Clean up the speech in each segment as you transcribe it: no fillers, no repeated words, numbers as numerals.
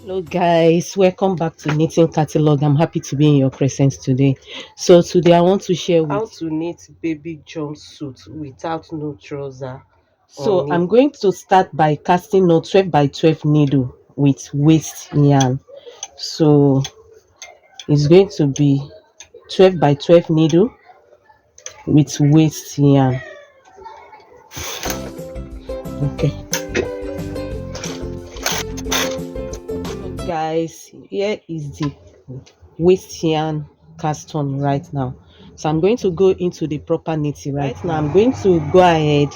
Hello guys, welcome back to Knitting Catalog. I'm happy to be in your presence today. So today I want to share how to knit baby jumpsuit without no trouser. So I'm going to start by casting a 12 by 12 needle with waist yarn. So it's going to be 12 by 12 needle with waist yarn. Okay. So guys, here is the waist yarn cast on right now. So I'm going to go into the proper knitting right now. I'm going to go ahead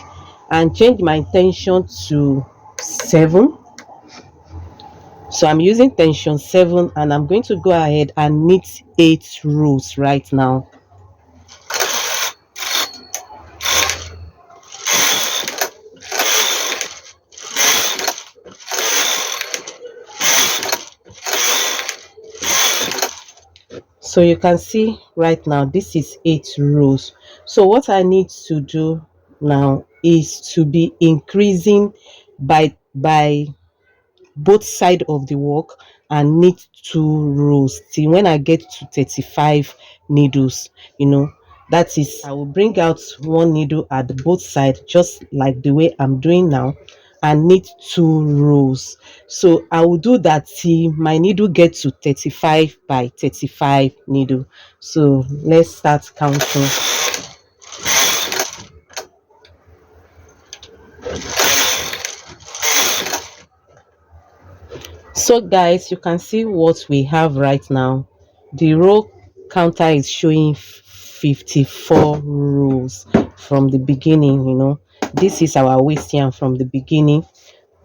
and change my tension to 7. So I'm using tension 7 and I'm going to go ahead and knit 8 rows right now. So you can see right now this is 8 rows. So what I need to do now is to be increasing by both side of the work and knit 2 rows till when I get to 35 needles. That is, I will bring out 1 needle at both sides just like the way I'm doing now and knit 2 rows. So I will do that till my needle gets to 35 by 35 needle. So let's start counting. So guys, you can see what we have right now. The row counter is showing 54 rows from the beginning. This is our waist yarn from the beginning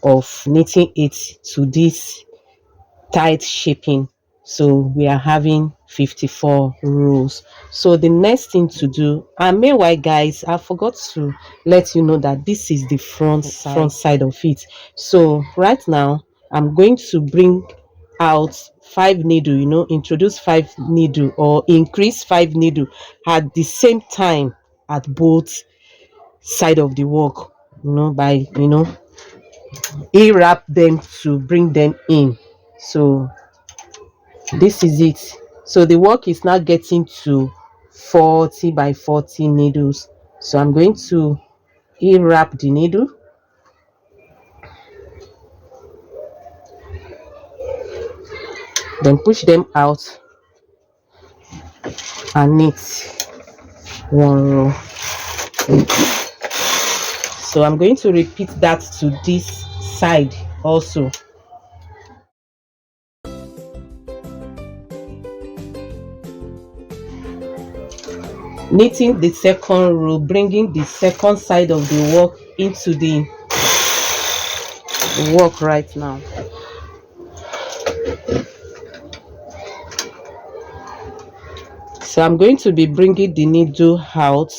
of knitting it to this tight shaping. So we are having 54 rows. So the next thing to do, and meanwhile guys, I forgot to let you know that this is the front side of it. So right now I'm going to bring out 5 needle, introduce 5 needle or increase 5 needle at the same time at both side of the work, by wrap them to bring them in. So this is it. So the work is now getting to 40 by 40 needles. So I'm going to wrap the needle, then push them out and knit 1 row. So I'm going to repeat that to this side also. Knitting the second row, bringing the second side of the work into the work right now. So I'm going to be bringing the needle out,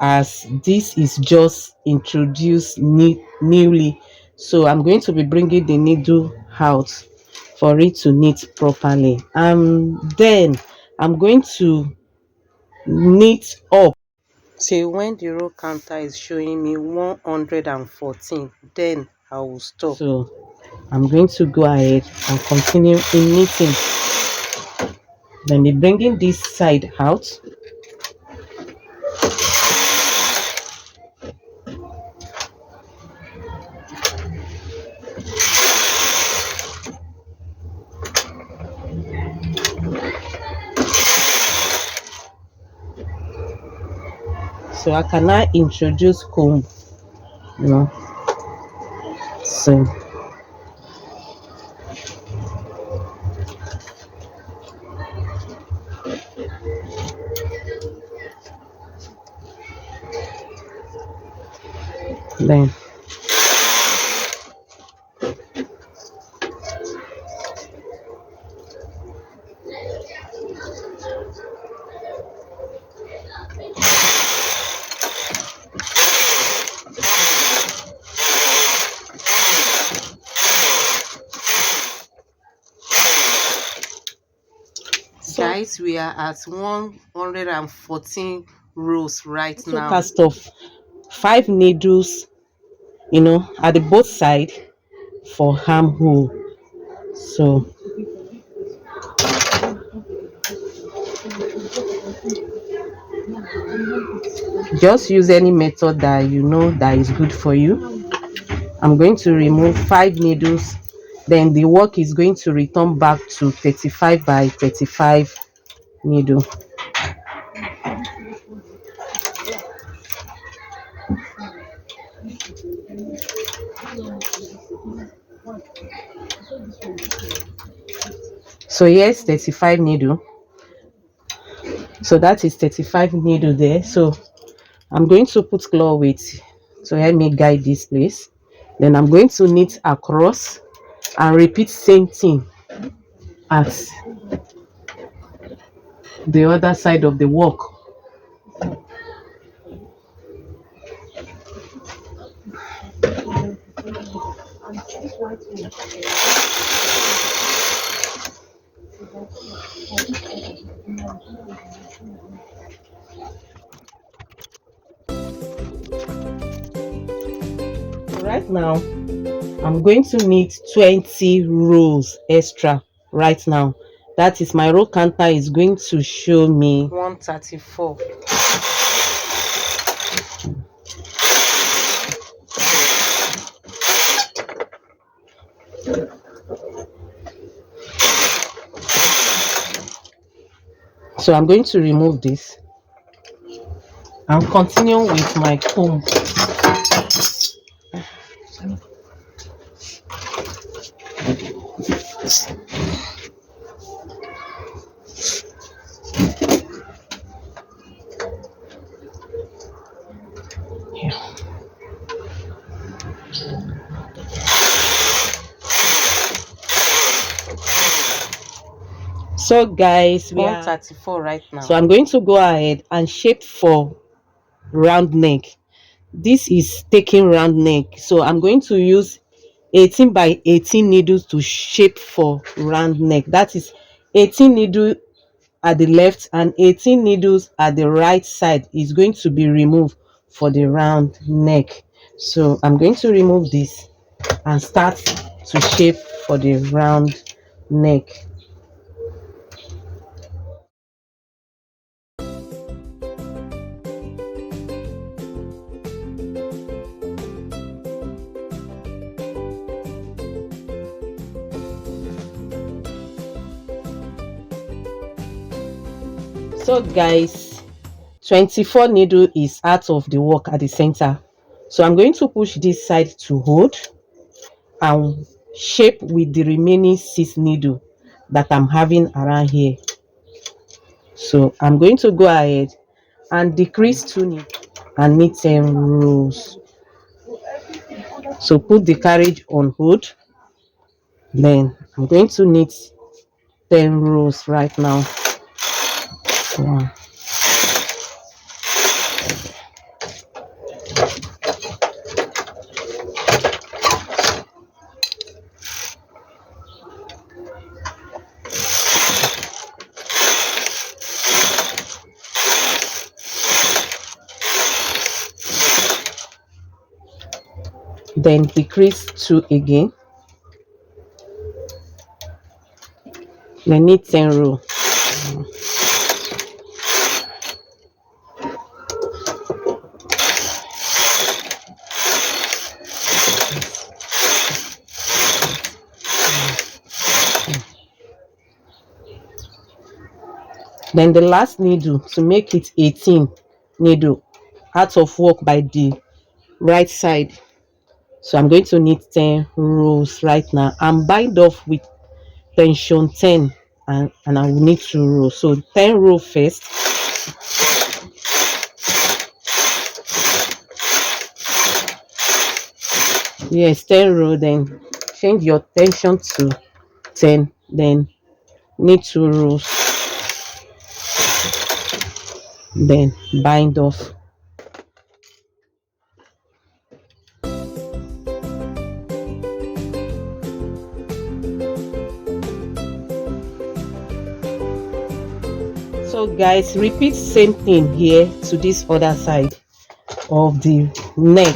as this is just introduced newly. So I'm going to be bringing the needle out for it to knit properly. Then I'm going to knit up till when the row counter is showing me 114. Then I will stop. So I'm going to go ahead and continue in knitting. Then be bringing this side out. So I can now introduce comb, so then guys, we are at 114 rows right now. Cast off 5 needles, at the both side for armhole. So just use any method that you know that is good for you. I'm going to remove 5 needles, then the work is going to return back to 35 by 35 needle. So here's 35 needle. So that is 35 needle there. So I'm going to put claw weight to help me guide this place. Then I'm going to knit across and repeat same thing as the other side of the work. Right now I'm going to knit 20 rows extra right now. That is, my row counter is going to show me 134. So I'm going to remove this and continue with my comb. So guys, we are 134 right now. So I'm going to go ahead and shape for round neck. This is taking round neck, so I'm going to use 18 by 18 needles to shape for round neck. That is 18 needles at the left and 18 needles at the right side is going to be removed for the round neck. So I'm going to remove this and start to shape for the round neck. So guys, 24 needle is out of the work at the center, so I'm going to push this side to hold and shape with the remaining 6 needle that I'm having around here. So I'm going to go ahead and decrease 2 needle and knit 10 rows. So put the carriage on hold, then I'm going to knit 10 rows right now. 1, then decrease 2 again, then knit 10 row. Then the last needle to make it 18 needle out of work by the right side. So I'm going to knit 10 rows right now and bind off with tension 10, and I will knit 2 rows. So 10 row first, yes, 10 row, then change your tension to 10, then knit 2 rows, then bind off. So guys, repeat same thing here to this other side of the neck.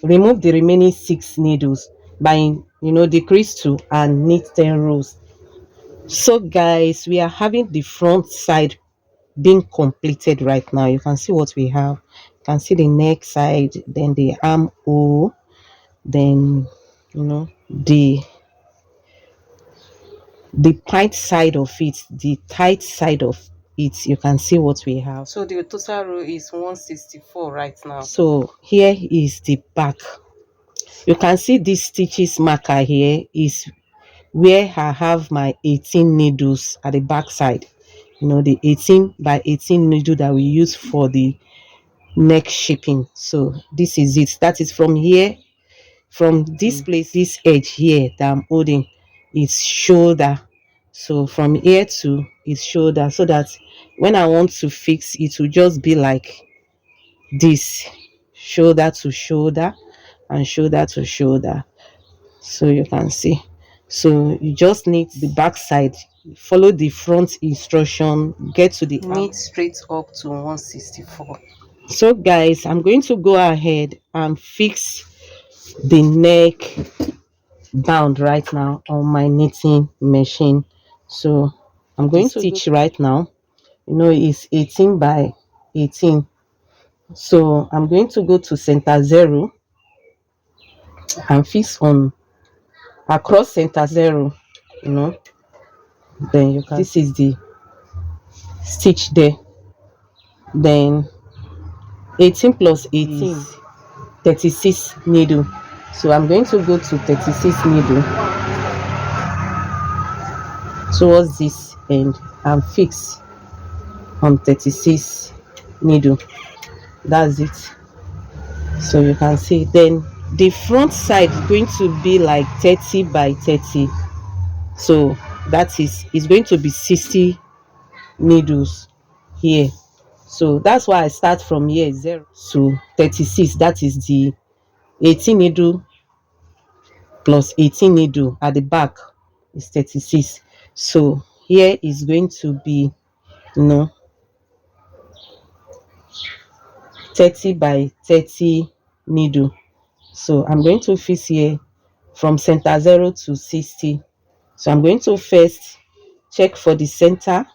Remove the remaining 6 needles by decrease 2 and knit 10 rows. So guys, we are having the front side being completed right now. You can see what we have. You can see the neck side, then the armhole, then the tight side of it, the tight side of it. You can see what we have. So the total row is 164 right now. So here is the back. You can see this stitches marker here is where I have my 18 needles at the back side. The 18 by 18 needle that we use for the neck shaping. So this is it. That is from here, from this place, this edge here that I'm holding is shoulder. So from here to is shoulder, so that when I want to fix it will just be like this, shoulder to shoulder and shoulder to shoulder. So you can see. So you just need the back side, follow the front instruction, get to the knit straight up to 164. So guys, I'm going to go ahead and fix the neck bound right now on my knitting machine. So I'm going to stitch right now. It's 18 by 18. So I'm going to go to center 0 and fix on across center 0. Then you can, this is the stitch there. Then 18 plus 18 is 36 needle. So I'm going to go to 36 needle towards this end and fix on 36 needle. That's it. So you can see, then the front side is going to be like 30 by 30. So that is going to be 60 needles here. So that's why I start from here 0 to 36. That is the 18 needle plus 18 needle at the back is 36. So here is going to be 30 by 30 needle. So I'm going to fix here from center 0 to 60. So I'm going to first check for the center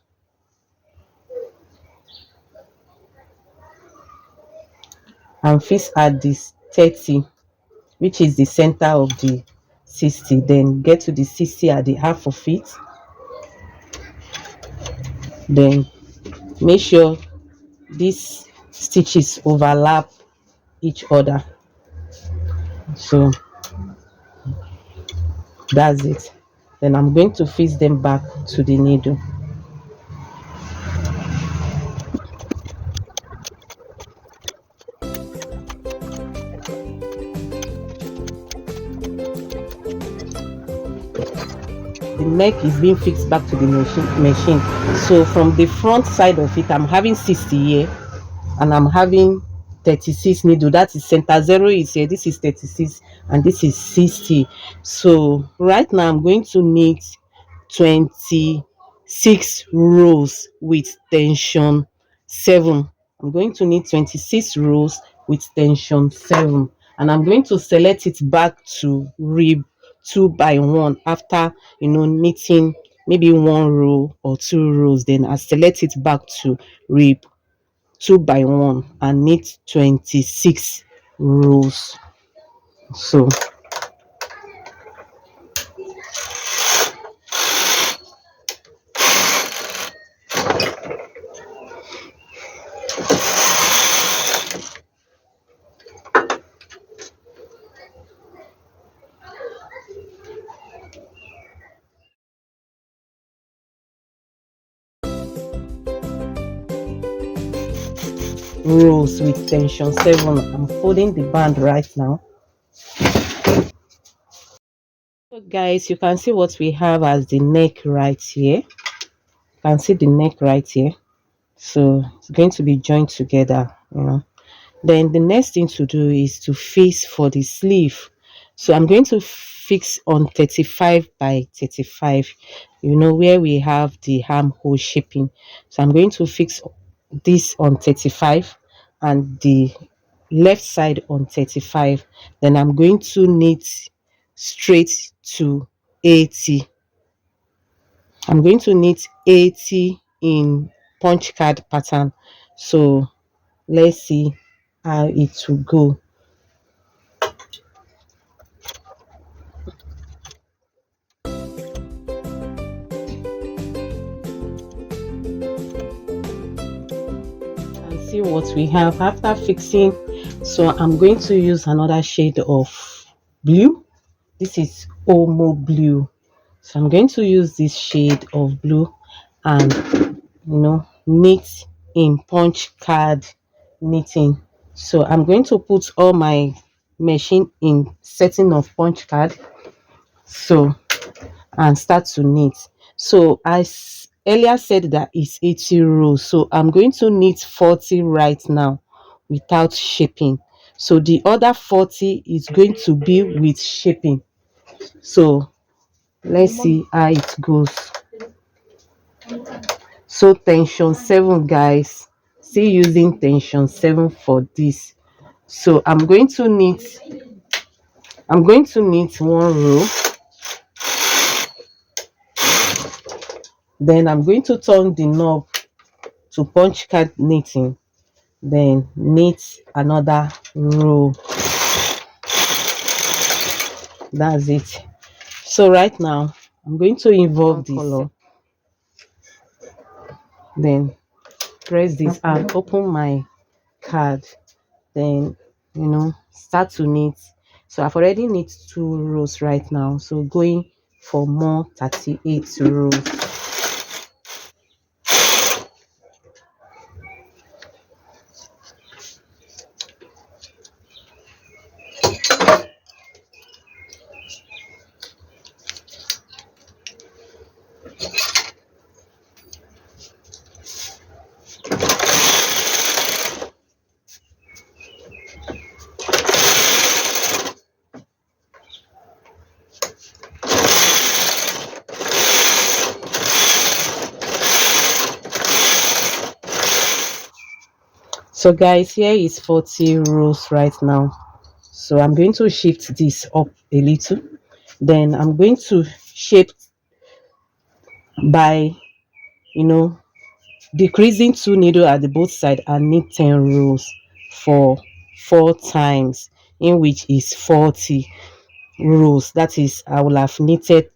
and fix at this 30, which is the center of the 60. Then get to the 60 at the half of it. Then make sure these stitches overlap each other. So that's it. Then I'm going to fix them back to the needle. The neck is being fixed back to the machine. So from the front side of it, I'm having 60 here and I'm having 36 needle. That is center 0 is here, this is 36 and this is 60. So right now I'm going to knit 26 rows with tension 7. I'm going to knit 26 rows with tension 7, and I'm going to select it back to rib 2 by 1 after knitting maybe 1 row or 2 rows. Then I select it back to rib 2 by 1 and knit 26 rows. So rows with tension 7. I'm folding the band right now. So guys, you can see what we have as the neck right here. You can see the neck right here. So it's going to be joined together. Then the next thing to do is to fix for the sleeve. So I'm going to fix on 35 by 35, where we have the armhole shaping. So I'm going to fix this on 35 and the left side on 35. Then I'm going to knit straight to 80. I'm going to knit 80 in punch card pattern. So let's see how it will go. And see what we have after fixing. So I'm going to use another shade of blue. This is Omo Blue. So I'm going to use this shade of blue and knit in punch card knitting. So I'm going to put all my machine in setting of punch card, so and start to knit. So I earlier said that it's 80 rows, so I'm going to knit 40 right now without shaping. So the other 40 is going to be with shaping. So let's see how it goes. So tension 7, guys, still using tension 7 for this. So I'm going to knit one row, then I'm going to turn the knob to punch card knitting, then knit another row. That's it. So right now I'm going to involve this color, then press this and open my card, then start to knit. So I've already knit 2 rows right now, so going for more 38 rows. So guys, here is 40 rows right now. So I'm going to shift this up a little, then I'm going to shape by decreasing 2 needle at the both side and knit 10 rows for 4 times, in which is 40 rows. That is, I will have knitted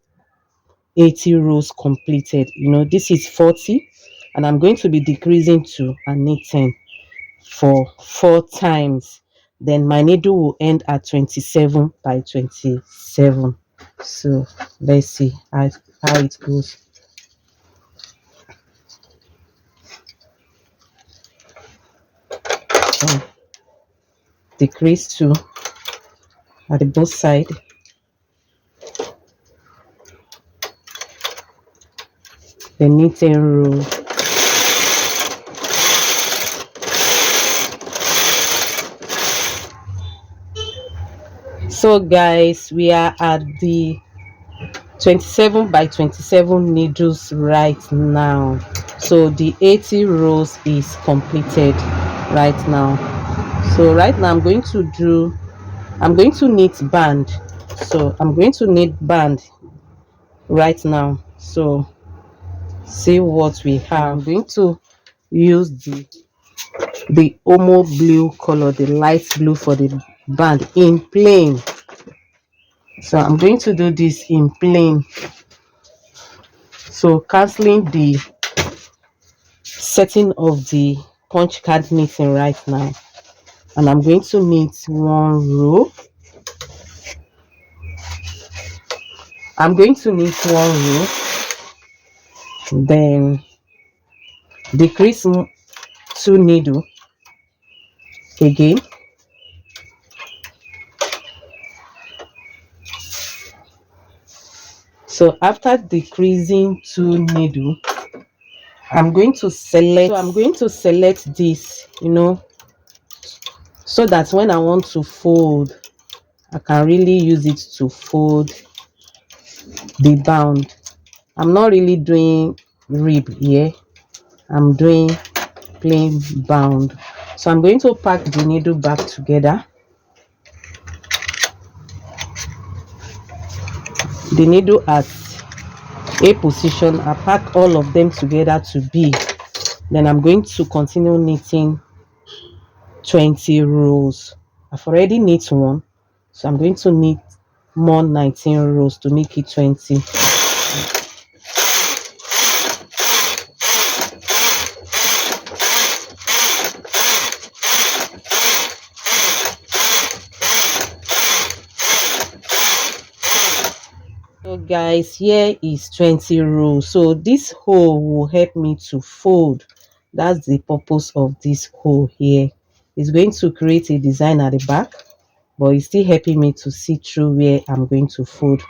80 rows completed. This is 40 and I'm going to be decreasing 2 and knit 10 for 4 times. Then my needle will end at 27 by 27. So let's see how it goes. So, decrease 2 at the both side, then knit 10 rows. So guys, we are at the 27 by 27 needles right now. So the 80 rows is completed right now. So right now I'm going to knit band. So I'm going to knit band right now. So see what we have. I'm going to use the Omo Blue color, the light blue, for the band in plain. So I'm going to do this in plain, so canceling the setting of the punch card knitting right now. And I'm going to knit 1 row. I'm going to knit 1 row, then decrease 2 needle again, so after decreasing 2 needle, I'm going to select this, so that when I want to fold, I can really use it to fold the bound. I'm not really doing rib here, I'm doing plain bound. So I'm going to pack the needle back together, the needle at A position. I pack all of them together to B. Then I'm going to continue knitting 20 rows. I've already knit one, so I'm going to knit more 19 rows to make it 20. So guys, here is 20 rows. So this hole will help me to fold. That's the purpose of this hole here. It's going to create a design at the back, but it's still helping me to see through where I'm going to fold.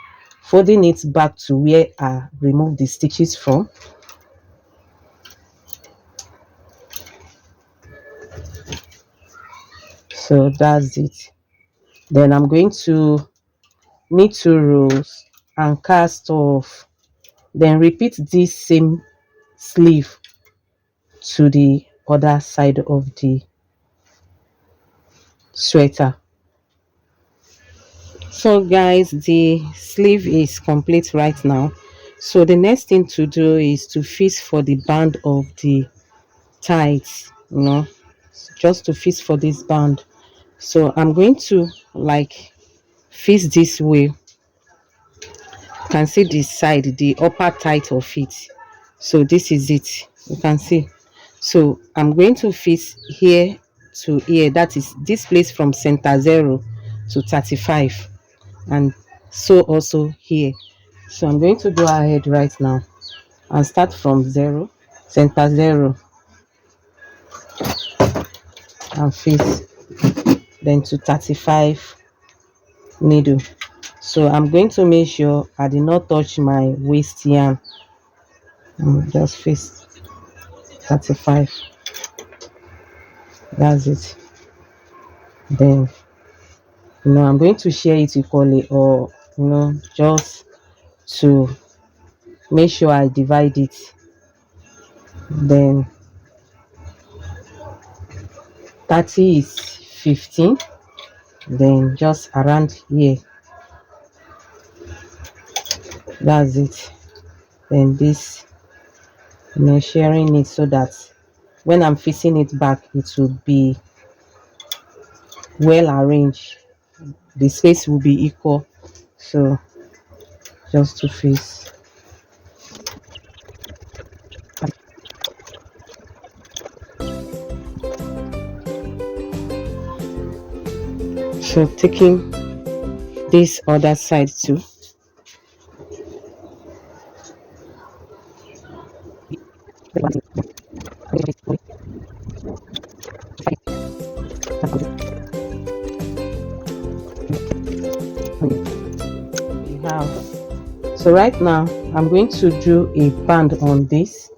Folding it back to where I removed the stitches from. So that's it. Then I'm going to knit 2 rows and cast off. Then repeat this same sleeve to the other side of the sweater. So guys, the sleeve is complete right now. So the next thing to do is to fix for the band of the tights, just to fix for this band. So I'm going to like fix this way. You can see this side, the upper tight of it. So this is it, you can see. So I'm going to fix here to here, that is this place from center 0 to 35, and so also here. So I'm going to go ahead right now and start from 0, center 0, and fix, then to 35 needle. So I'm going to make sure I did not touch my waist yarn. Just fix 35. That's it. Then I'm going to share it equally, or just to make sure I divide it. Then 30 is 15. Then just around here. That's it. Then this, sharing it so that when I'm fixing it back, it will be well arranged. The space will be equal. So just to fix. So taking this other side too. You have. So right now I'm going to do a band on this.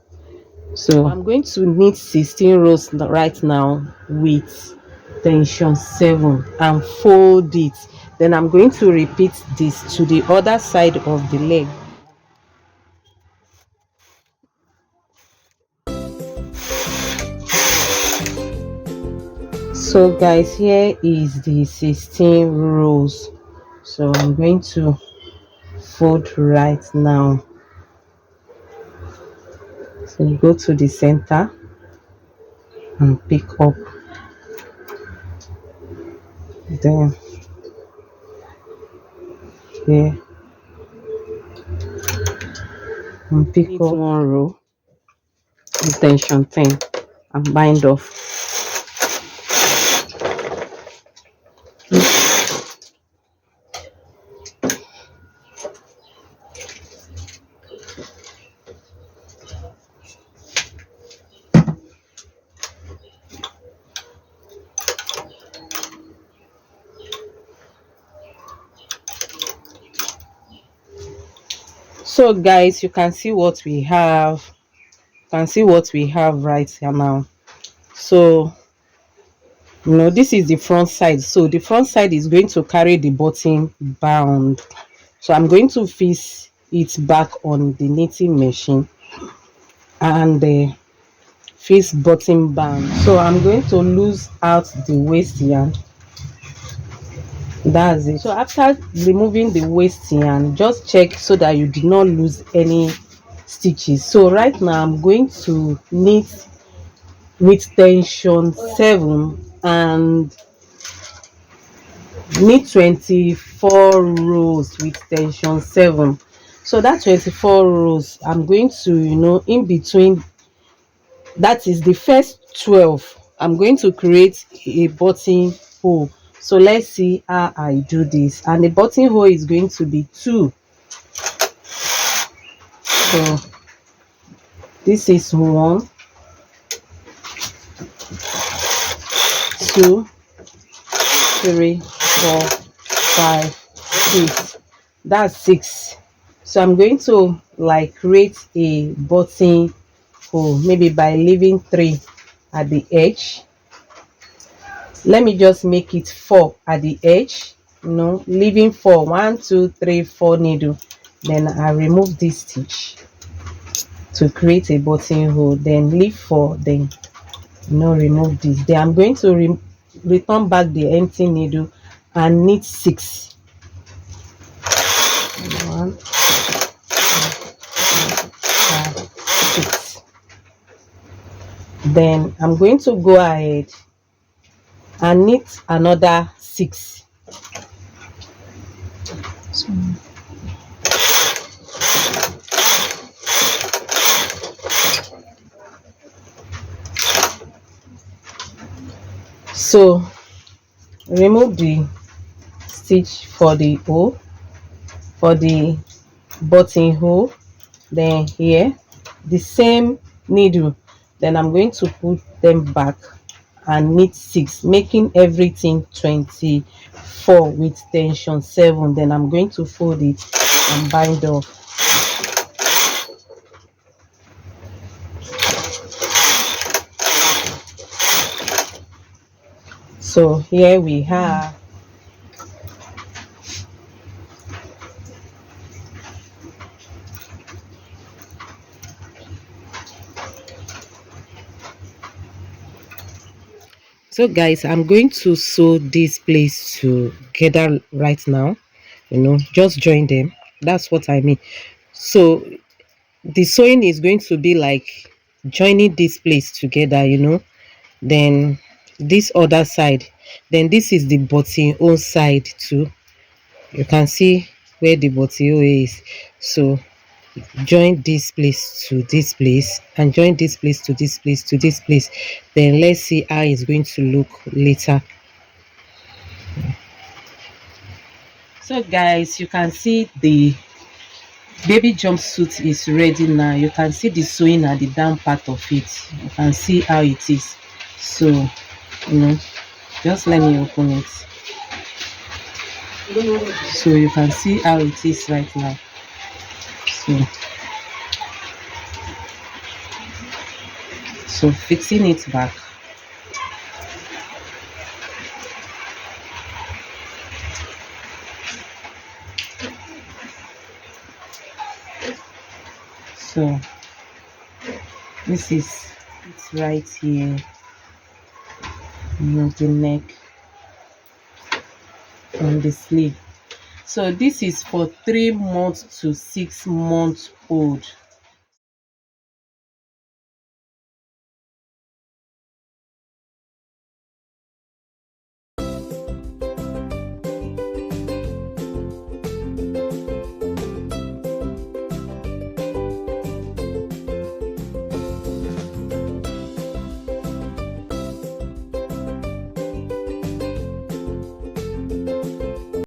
So I'm going to knit 16 rows right now with tension 7 and fold it. Then I'm going to repeat this to the other side of the leg. So guys, here is the 16 rows. So I'm going to fold right now. So you go to the center and pick up, then here and pick up 1 row with tension 10 and bind off. So guys, you can see what we have. Right here now. So this is the front side. So the front side is going to carry the bottom band. So I'm going to fix it back on the knitting machine and fix bottom band. So I'm going to lose out the waist yarn That's it. So after removing the waist yarn, just check so that you did not lose any stitches. So right now I'm going to knit with tension 7 and knit 24 rows with tension 7. So that 24 rows I'm going to, in between, that is the first 12, I'm going to create a button hole. So let's see how I do this. And the button hole is going to be 2. So this is 1, 2, 3, 4, 5, 6. That's 6. So I'm going to like create a button hole, maybe by leaving 3 at the edge. Let me just make it 4 at the edge, leaving 4, 1, 2, 3, 4 needle. Then I remove this stitch to create a button hole, then leave 4, then remove this. Then I'm going to return back the empty needle and knit 6. 1, 5, 6. Then I'm going to go ahead and knit another 6. So remove the stitch for the hole, for the buttonhole. Then here the same needle, then I'm going to put them back and knit 6, making everything 24 with tension 7. Then I'm going to fold it and bind off. So here we have so guys, I'm going to sew this place together right now, just join them. That's what I mean. So the sewing is going to be like joining this place together, then this other side, then this is the buttonhole side too. You can see where the buttonhole is. So join this place to this place and join this place to this place to this place. Then let's see how it's going to look later. So guys, you can see the baby jumpsuit is ready now. You can see the sewing at the down part of it. You can see how it is. So just let me open it so you can see how it is right now. So fixing it back. So this is it right here, the neck and the sleeve. So this is for 3 months to 6 months old.